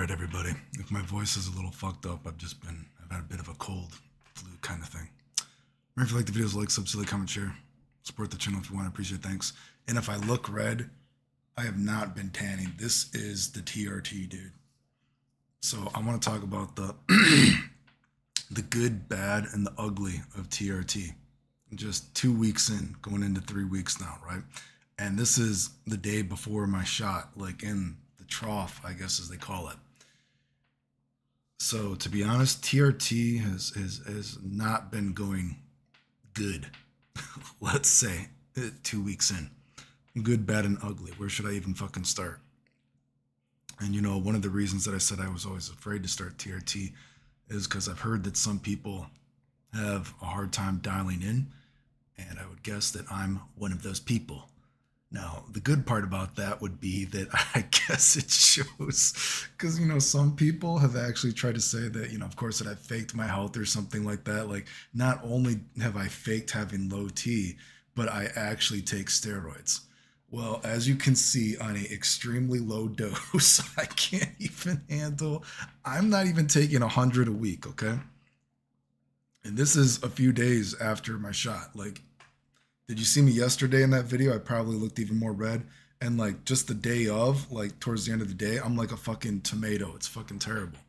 right, everybody. If my voice is a little fucked up, I've had a bit of a cold, flu kind of thing. Remember, if you like the videos, like, sub, silly, comment, share. Support the channel if you want. I appreciate it. Thanks. And if I look red, I have not been tanning. This is the TRT, dude. So I want to talk about the the good, bad, and the ugly of TRT. Just 2 weeks in, going into 3 weeks now, right? And this is the day before my shot, like in the trough, I guess as they call it. So to be honest, TRT has not been going good. Let's say 2 weeks in. Good, bad, and ugly. Where should I even fucking start? And you know, one of the reasons that I said I was always afraid to start TRT is because I've heard that some people have a hard time dialing in, and I would guess that I'm one of those people. Now, the good part about that would be that I guess it shows, because, you know, some people have actually tried to say that, you know, of course, that I faked my health or something like that. Like, not only have I faked having low T, but I actually take steroids. Well, as you can see, on an extremely low dose, I can't even handle, I'm not even taking 100 a week, okay? And this is a few days after my shot. Like, did you see me yesterday in that video? I probably looked even more red. And like just the day of, like towards the end of the day, I'm like a fucking tomato. It's fucking terrible.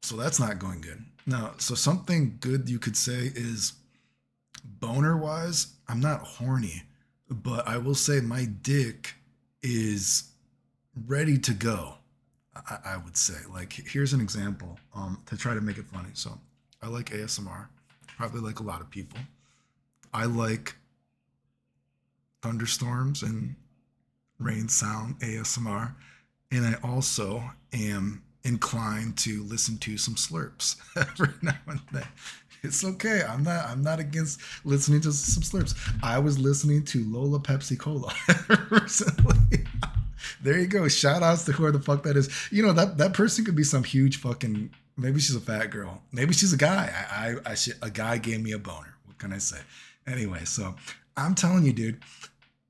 So that's not going good. Now, so something good you could say is boner wise, I'm not horny, but I will say my dick is ready to go. I would say, like, here's an example to try to make it funny. So I like ASMR, probably like a lot of people. I like thunderstorms and rain sound ASMR, and I also am inclined to listen to some slurps every now and then. It's okay. I'm not against listening to some slurps. I was listening to lolapepsicola recently. There you go. Shout outs to whoever the fuck that is. You know, that person could be some huge fucking, maybe she's a fat girl. Maybe she's a guy. A guy gave me a boner. What can I say? Anyway, so I'm telling you, dude,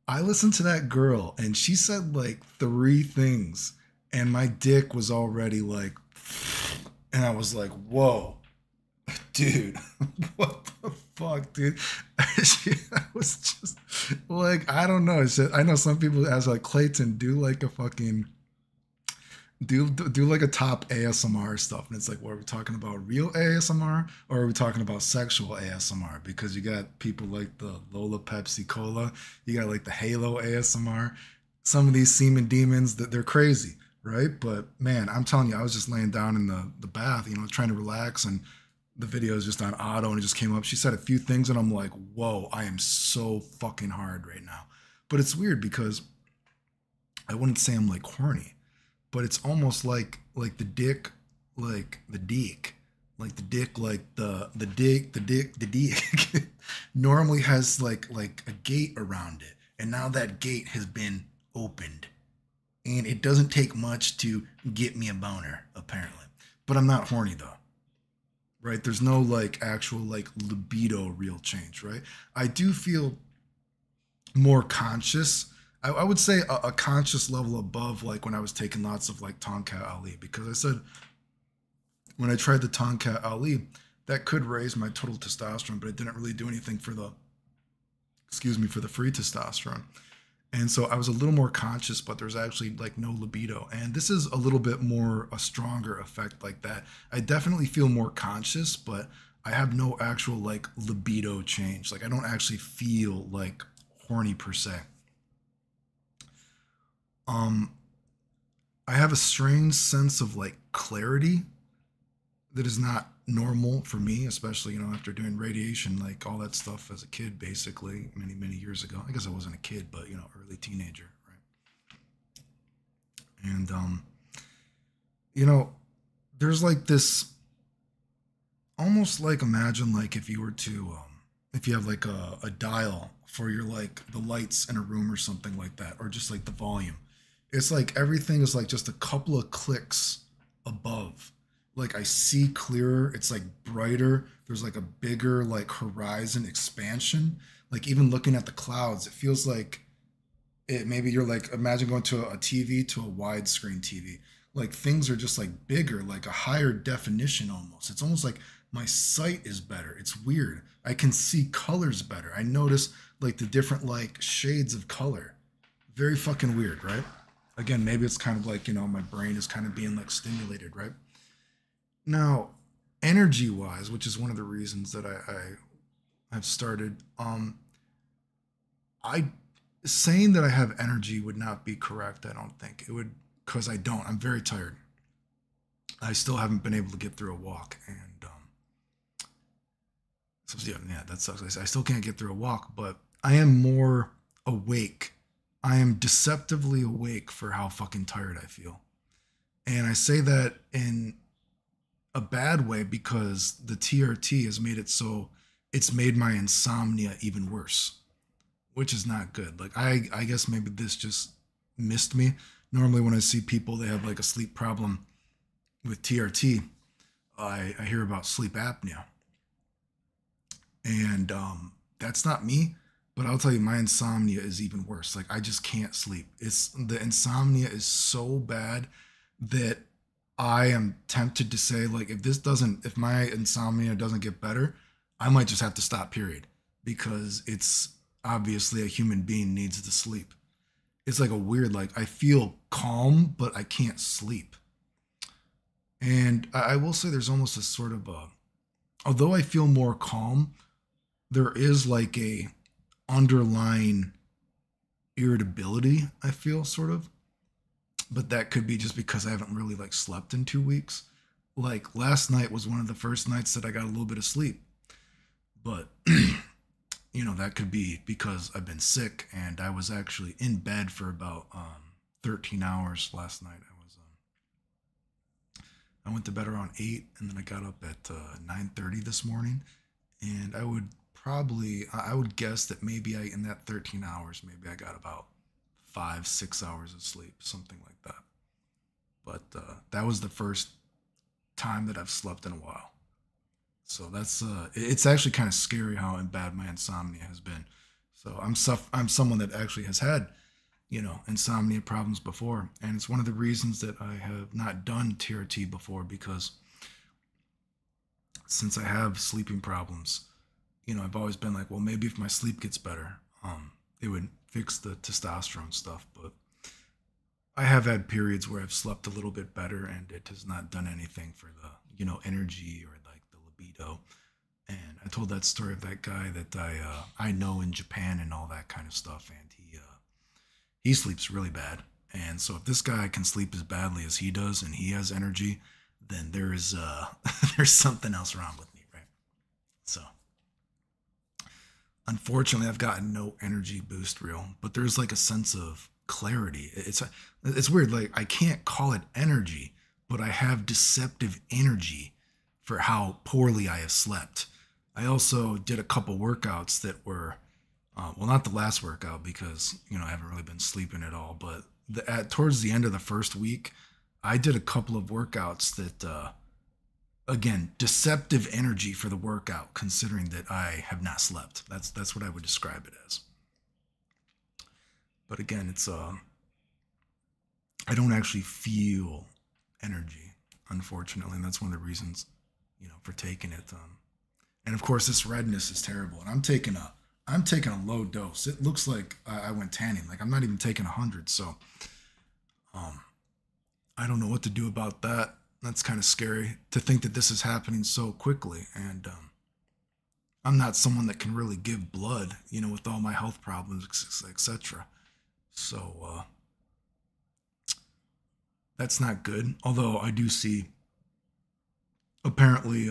I listened to that girl and she said like 3 things and my dick was already like, and I was like, whoa, dude, what the fuck, dude? I was just like, I don't know. I know some people ask like, Clayton, do like a fucking, do like a top ASMR stuff, and it's like, what, are we talking about, real ASMR or are we talking about sexual ASMR? Because you got people like the lolapepsicola, you got like the halo ASMR, some of these semen demons that they're crazy, right? But man, I'm telling you, I was just laying down in the bath, you know, trying to relax, and the video is just on auto and it just came up. She said a few things and I'm like, whoa, I am so fucking hard right now. But it's weird because I wouldn't say I'm like horny, but it's almost like the dick, like the dick, like the dick, like the dick normally has like a gate around it. And now that gate has been opened and it doesn't take much to get me a boner, apparently. But I'm not horny though, right? There's no like actual like libido real change, right? I do feel more conscious. I would say a conscious level above like when I was taking lots of like Tonkat Ali, because I said when I tried the Tonkat Ali, that could raise my total testosterone, but it didn't really do anything for the, for the free testosterone. And so I was a little more conscious, but there's actually like no libido. And this is a little bit more a stronger effect like that. I definitely feel more conscious, but I have no actual like libido change. Like I don't actually feel like horny per se. I have a strange sense of like clarity that is not normal for me, especially, you know, after doing radiation, like all that stuff as a kid, basically many years ago. I guess I wasn't a kid, but you know, early teenager, right? And, you know, there's like this, almost like imagine like if you were to, if you have like a dial for your, like the lights in a room or something like that, or just like the volume. It's like everything is like just a couple of clicks above. Like I see clearer, it's like brighter. There's like a bigger like horizon expansion. Like even looking at the clouds, it feels like it, maybe you're like, imagine going to a TV to a widescreen TV. like things are just like bigger, like a higher definition almost. It's almost like my sight is better. It's weird. I can see colors better. I notice like the different like shades of color. Very fucking weird, right? Again, maybe it's kind of like, my brain is kind of being like stimulated, right? Now, energy wise, which is one of the reasons that I've started, I saying that I have energy would not be correct. I don't think it would, because I don't. I'm very tired. I still haven't been able to get through a walk, and so yeah, that sucks. I still can't get through a walk, but I am more awake. I am deceptively awake for how fucking tired I feel, and I say that in a bad way because the TRT has made it so it's made my insomnia even worse, which is not good. Like I guess maybe this just missed me. Normally when I see people they have like a sleep problem with TRT, I hear about sleep apnea. And that's not me, but I'll tell you my insomnia is even worse. Like I just can't sleep. It's the insomnia is so bad that I am tempted to say like if my insomnia doesn't get better, I might just have to stop period because it's obviously a human being needs to sleep. It's like a weird like I feel calm but I can't sleep. And I will say there's almost a sort of a although I feel more calm, there is like a underlying irritability I feel sort of, but that could be just because I haven't really like slept in 2 weeks. Like last night was one of the first nights that I got a little bit of sleep, but that could be because I've been sick and I was actually in bed for about 13 hours last night. I went to bed around 8 and then I got up at 9:30 this morning, and I would guess that maybe in that 13 hours maybe I got about 5 6 hours of sleep, something like that. But that was the first time that I've slept in a while. So it's actually kind of scary how bad my insomnia has been. So I'm someone that actually has had insomnia problems before, and it's one of the reasons that I have not done TRT before, because since I have sleeping problems, I've always been like, well, maybe if my sleep gets better, it would fix the testosterone stuff. But I have had periods where I've slept a little bit better, and it has not done anything for the energy or like the libido. And I told that story of that guy that I know in Japan and all that kind of stuff, and he sleeps really bad. And so if this guy can sleep as badly as he does and he has energy, then there's there's something else wrong with me, right? So unfortunately I've gotten no energy boost real, but there's like a sense of clarity. It's weird, like I can't call it energy, but I have deceptive energy for how poorly I have slept. I also did a couple workouts that were well, not the last workout because I haven't really been sleeping at all. But towards the end of the first week, I did a couple of workouts that, again, deceptive energy for the workout, considering that I have not slept. That's what I would describe it as. But again, it's I don't actually feel energy, unfortunately, and that's one of the reasons for taking it. And of course, this redness is terrible, and I'm taking a low dose. It looks like I went tanning. Like I'm not even taking 100. So I don't know what to do about that. That's kind of scary to think that this is happening so quickly. And I'm not someone that can really give blood, with all my health problems, etc. So that's not good. Although I do see, apparently,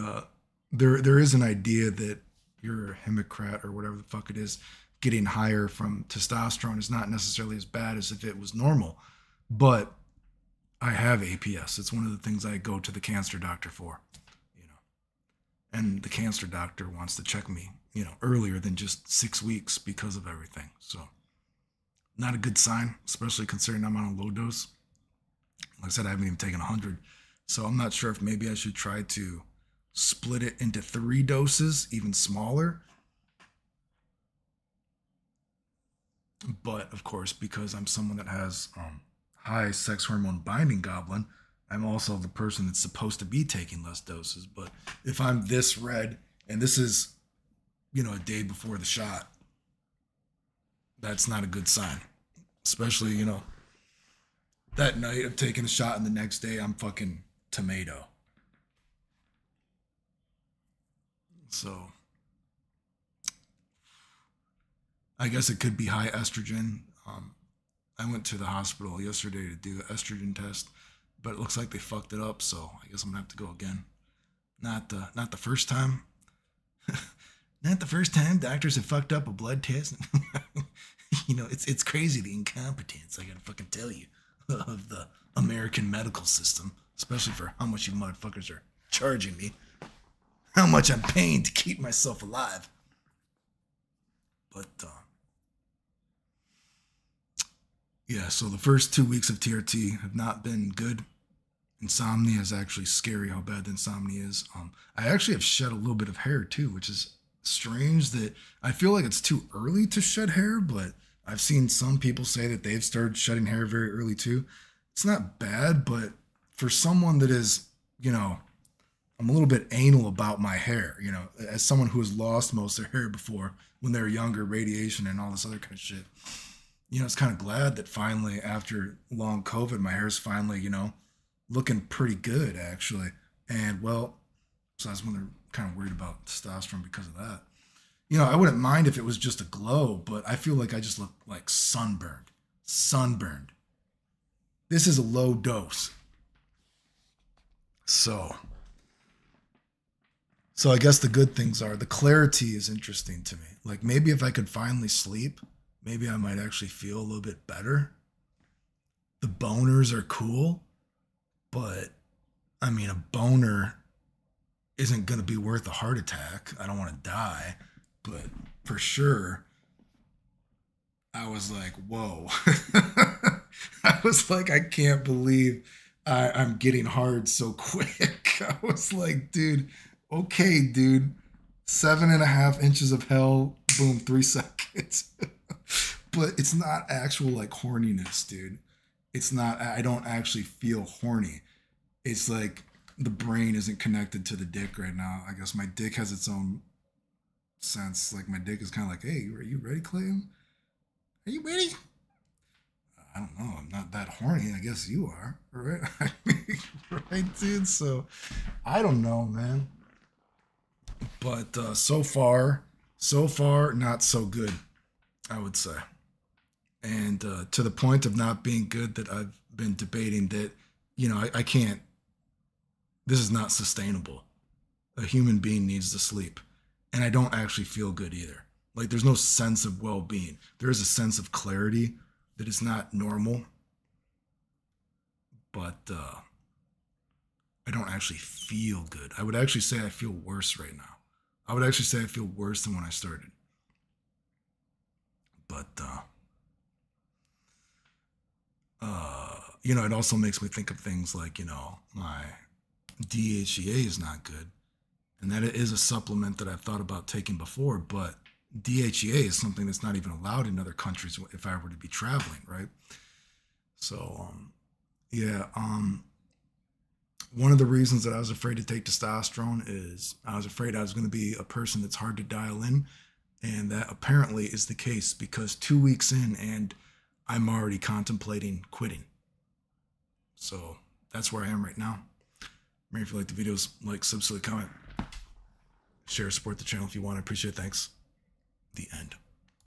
there is an idea that your hemocrat or whatever the fuck it is getting higher from testosterone is not necessarily as bad as if it was normal. But I have APS. It's one of the things I go to the cancer doctor for, and the cancer doctor wants to check me, earlier than just 6 weeks because of everything. So not a good sign, especially considering I'm on a low dose. Like I said, I haven't even taken 100. So I'm not sure if maybe I should try to split it into 3 doses, even smaller. But of course, because I'm someone that has high sex hormone binding globulin, I'm also the person that's supposed to be taking less doses. But if I'm this red, and this is, a day before the shot, that's not a good sign. Especially, that night of taking the shot and the next day I'm fucking tomato. So I guess it could be high estrogen. I went to the hospital yesterday to do an estrogen test, but it looks like they fucked it up. So I guess I'm gonna have to go again. Not the first time. Not the first time doctors have fucked up a blood test. It's crazy the incompetence. I gotta fucking tell you of the American medical system, especially for how much you motherfuckers are charging me, how much I'm paying to keep myself alive. But yeah, so the first 2 weeks of TRT have not been good. Insomnia is actually scary how bad the insomnia is. I actually have shed a little bit of hair too, which is strange that I feel like it's too early to shed hair, but I've seen some people say that they've started shedding hair very early too. It's not bad, but for someone that is, I'm a little bit anal about my hair, as someone who has lost most of their hair before when they were younger, radiation and all this other kind of shit. It's kind of glad that finally, after long COVID, my hair's finally, looking pretty good actually. And well, so that's when they're kind of worried about testosterone because of that. I wouldn't mind if it was just a glow, but I feel like I just look like sunburned. Sunburned. This is a low dose. So I guess the good things are the clarity is interesting to me. Like maybe if I could finally sleep, maybe I might actually feel a little bit better. The boners are cool, but I mean, a boner isn't going to be worth a heart attack. I don't want to die, but for sure, I was like, whoa. I was like, I can't believe I'm getting hard so quick. I was like, dude, okay, dude. 7.5 inches of hell, boom, 3 seconds. But it's not actual like horniness, dude. It's not, I don't actually feel horny. It's like the brain isn't connected to the dick right now. I guess my dick has its own sense. Like my dick is kind of like, hey, are you ready, Clayton? Are you ready? I don't know. I'm not that horny. I guess you are, right? Right, dude? So I don't know, man. But so far, not so good, I would say. And to the point of not being good that I've been debating that, I can't, this is not sustainable. A human being needs to sleep. And I don't actually feel good either. Like there's no sense of well-being. There is a sense of clarity that is not normal. But I don't actually feel good. I would actually say I feel worse right now. I would actually say I feel worse than when I started. But it also makes me think of things like, my DHEA is not good. And that is a supplement that I've thought about taking before, but DHEA is something that's not even allowed in other countries if I were to be traveling, right? So, one of the reasons that I was afraid to take testosterone is I was afraid I was going to be a person that's hard to dial in. And that apparently is the case because 2 weeks in and I'm already contemplating quitting. So that's where I am right now. Maybe if you like the videos, like, subscribe, comment, share, support the channel if you want. I appreciate it. Thanks. The end.